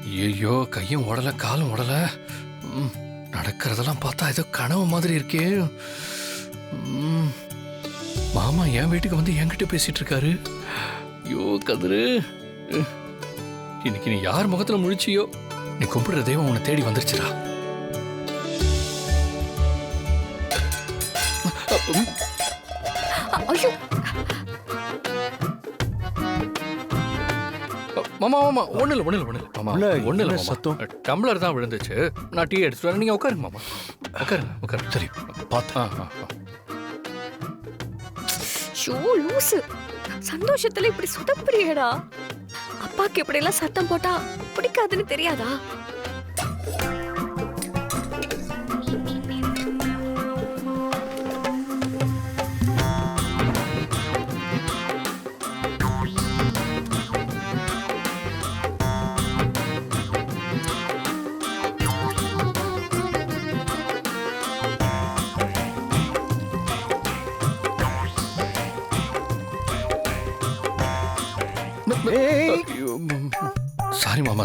ஐயோ, கையும் உடல காலும் உடல. நடக்கிறதெல்லாம் பார்த்தா ஏதோ கனவு மாதிரி இருக்கே. மாமா என் வீட்டுக்கு வந்து என்கிட்ட பேசிட்டு இருக்காரு. ஐயோ கதிரு, இன்னைக்கு நீ யார் முகத்துல முழிச்சியோ, நீ கும்பிடுற தெய்வம் உன்னை தேடி வந்துருச்சுடா. மாமா மாமா ஒண்ணு இல்ல மாமா, ஒண்ணு இல்ல சத்தம். டம்ளர் தான் விழுந்துச்சு. நான் டீ எடுத்துட்டு வரேன், நீங்க உட்காருங்க மாமா. உட்காருங்க. சரி பார்த்தா. லூசு, சந்தோஷத்துல இப்படி சுதப்பிரியடா. அப்பாக்கு இப்படி எல்லாம் சத்தம் போட்டா பிடிக்காதுன்னு தெரியாதா?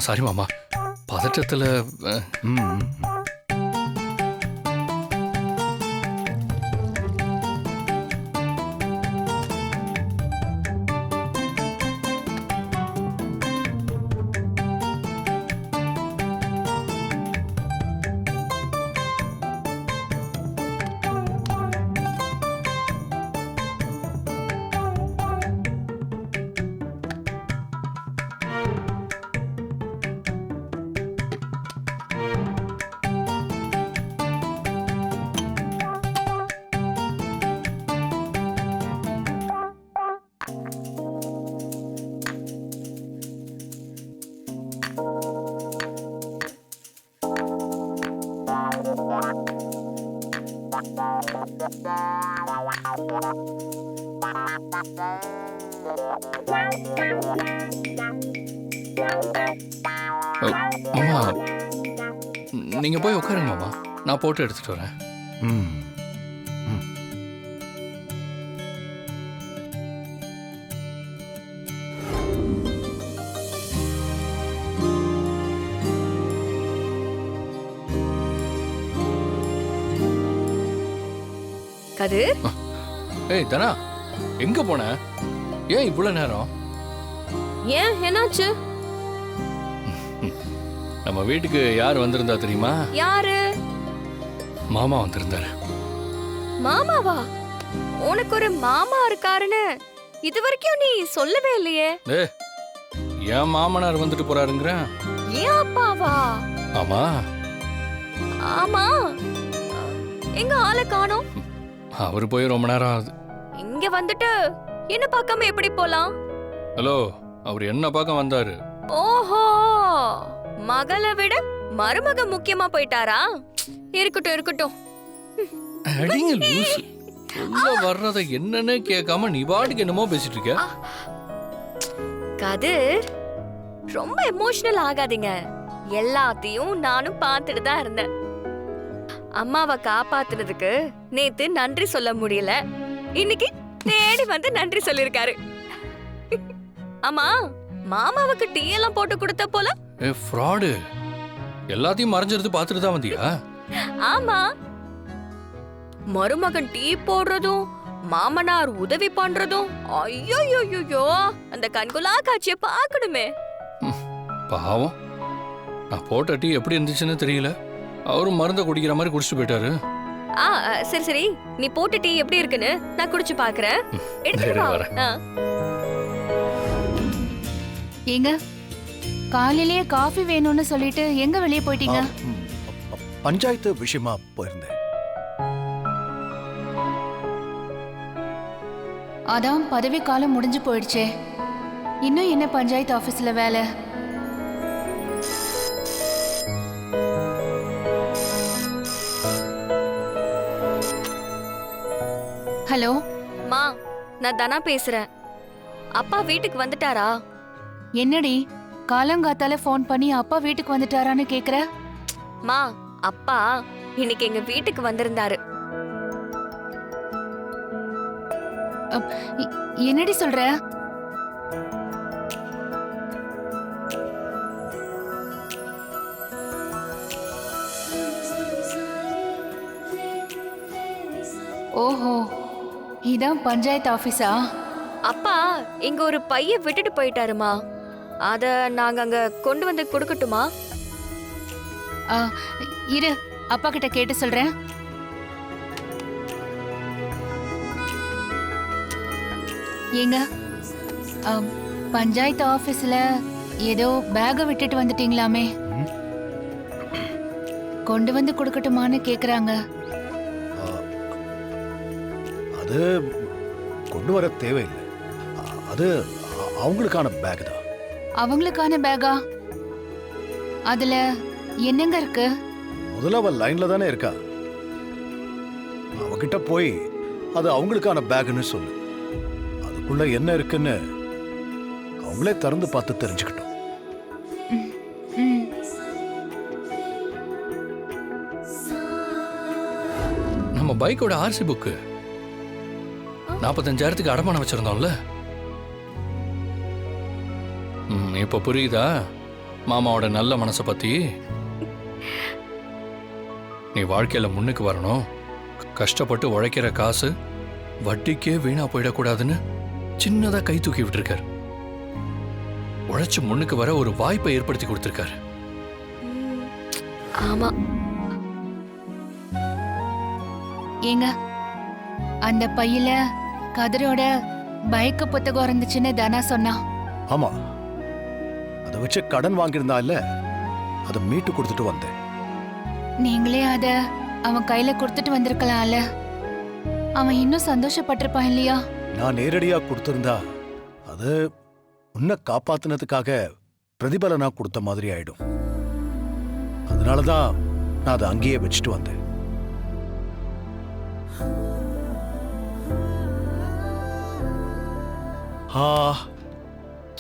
சாரி மாமா, பதட்டத்துல. மாமா நீங்க போய் உட்காருங்க மாமா, நான் போட்டு எடுத்துட்டு வரேன். கதிர், ஏய் தனா, எங்க போன? ஏன் இவ்வளவு நேரம்? ஏன் என்னாச்சு? நம்ம வீட்டுக்கு யார் வந்திருந்தா தெரியுமா? யாரு? மாமா வந்திருந்தாரு. மாமாவா? உனக்கு ஒரு மாமா இருக்காருன்னு இது வரைக்கும் நீ சொல்லவே இல்லையே. ஏன் மாமனார் வந்துட்டு போறாருங்கிற? ஏன் அப்பாவா? ஆமா. ஆமா, எங்க ஆளை காணோம்? அவரு போய் ரொம்ப நேரம் ஆகுது. இங்க வந்துட்டு என்ன பார்க்காம எப்படி போலாம்? ஹலோ, அவர் என்ன பார்க்க வந்தாரு. ஓஹோ, மகளை விட மருமக முக்கியமா போயிட்டாரா? இருக்கட்டும். அடிங்க லூசு, உள்ள வர்றத என்னன்னு கேட்காம நீ பாட்டுக்கு என்னமோ பேசிட்டு இருக்க. கதிர், ரொம்ப எமோஷனல் ஆகாதீங்க. எல்லாத்தையும் நானும் பார்த்துட்டு தான் இருந்தேன். அம்மாவை காப்பாத்துறதுக்கு நேத்து நன்றி சொல்ல முடியல, இன்னைக்கு தேடி வந்து நன்றி சொல்லிருக்காரு. ஆமா, மாமாவுக்கு டீ எல்லாம் போட்டு கொடுத்த போல. ஃப்ராடு, எல்லாத்தையும் மறைஞ்சிருந்து பார்த்துட்டு தான் வந்தியா? ஆமா, மருமகன் டீ போடுறதும் மாமனார் உதவி பண்றதும், ஐயோ அந்த கண்குலா காட்சியை பார்க்கணுமே. பாவம், நான் போட்ட டீ எப்படி இருந்துச்சுன்னு தெரியல. அவரும் மருந்த குடிக்கிற மாதிரி குடிச்சிட்டு போயிட்டாரு. சரி, நீ போட்ட டீ எப்படி இருக்குன்னு நான் குடிச்சு பாக்குறேன். எடுத்துட்டு வா. ஏங்க, காலையிலேயே காஃபி வேணும்னு சொல்லிட்டு எங்க வெளியே போயிட்டீங்க? பஞ்சாயத்து விஷயமா போயிருந்தேன். அதான் பதவி காலம் முடிஞ்சு போயிடுச்சே, இன்னும் என்ன பஞ்சாயத்து ஆபீஸ்ல வேலை? ஹலோ மா, நான் தனா பேசுறேன். அப்பா வீட்டுக்கு வந்துட்டாரா? என்னடி காலங்காத்தால ஃபோன் பண்ணி அப்பா வீட்டுக்கு வந்துட்டாரான்னு கேக்குற? மா, அப்பா இன்னைக்கு எங்க வீட்டுக்கு வந்திருந்தாரு. என்னடி சொல்ற? ஓஹோ, இதான் பஞ்சாயத்து ஆபீஸா? அப்பா இங்க ஒரு பைய விட்டுட்டு போயிட்டாருமா. அத நாங்க அங்க கொண்டு வந்து கொடுக்கட்டுமா? ஆ, இரு, அப்பா கிட்ட கேட்டு சொல்றேன். ஏங்க, பஞ்சாயத்து ஆபீஸ்ல ஏதோ பேக விட்டுட்டு வந்துட்டீங்களாமே, கொண்டு வந்து கொடுக்கட்டுமான்னு கேக்குறாங்க. அது கொண்டு வர தேவையில்லை. அது அவங்களுக்கான பேக் தான். அவங்களுக்கான பேகா? அதுல என்னங்க இருக்கு? முதல்ல அவ லைன்ல தானே இருக்கா. அவகிட்ட போய் அது அவங்களுக்கான பேக்னு சொல்லு. அதுக்குள்ள என்ன இருக்குன்னு அவங்களே திறந்து பார்த்து தெரிஞ்சுக்கிட்டோம். ம், நம்ம பைக்கோட ஆர்சி புக்கு 45,000க்கு அடமானம் வச்சிருந்தோம்ல. இப்ப புரியுதா மாமாவோட நல்ல மனசை பத்தி? நீ வாழ்க்கையில முன்னுக்கு வரணும், கஷ்டப்பட்டு உழைக்கிற காசு வட்டிக்கே வீணா போயிடக்கூடாதுன்னு சின்னதா கை தூக்கி விட்டுருக்காரு. உழைச்சு முன்னுக்கு வர ஒரு வாய்ப்பை ஏற்படுத்தி கொடுத்திருக்காரு. ஆமா. ஏங்க, அந்த பையில கதிரோட பைக்கு புத்தகம் இருந்துச்சுன்னு தானா சொன்னா? ஆமா, அதை வச்சு கடன் வாங்கியிருந்தா இல்ல, அதை மீட்டு கொடுத்துட்டு வந்தேன். நீங்களே அத அவன் கையில கொடுத்துட்டு வந்திருக்கலாம்ல. அவன் இன்னும் சந்தோஷப்பட்டிருப்பான் இல்லையா? நான் நேரடியா கொடுத்திருந்தா அது உன்னை காப்பாத்தினதுக்காக பிரதிபலனா கொடுத்த மாதிரி ஆயிடும். அதனாலதான் நான் அதை அங்கேயே வச்சுட்டு வந்தேன்.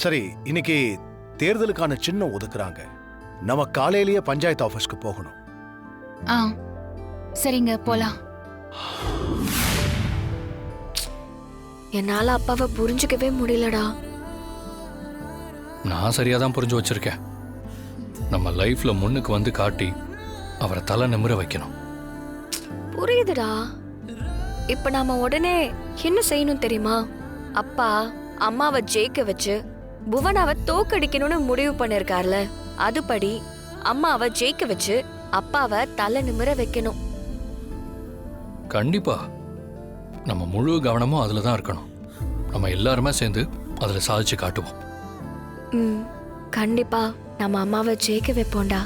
சரி, இன்னைக்கு தேர்தலுக்கான சின்னம் ஒதுக்குறாங்க. நம்ம காலையிலேயே பஞ்சாயத்து ஆபீஸ்க்கு போகணும். ஆ, சரிங்க, போலாம். என்னால அப்பாவை புரிஞ்சுக்கவே முடியலடா. நான் சரியா தான் புரிஞ்சு வச்சிருக்கேன். நம்ம லைஃப்ல முன்னுக்கு வந்து காட்டி அவரை தலை நிமிர வைக்கணும். புரியுதுடா. இப்ப நாம உடனே என்ன செய்யணும் தெரியுமா? அப்பா அம்மாவை ஜெயிக்க வச்சு புவனாவை தோக்கடிக்கணும்னு முடிவு பண்ணிருக்கார்ல, அதுபடி அம்மாவை ஜெயிக்க வச்சு அப்பாவை தலை நிமிர வைக்கணும். கண்டிப்பா நம்ம முழு கவனமும் அதுல தான் இருக்கணும். நம்ம எல்லாருமே சேர்ந்து அதுல சாதிச்சு காட்டுவோம். கண்டிப்பா நம்ம அம்மாவை ஜெயிக்க வைப்போம்டா.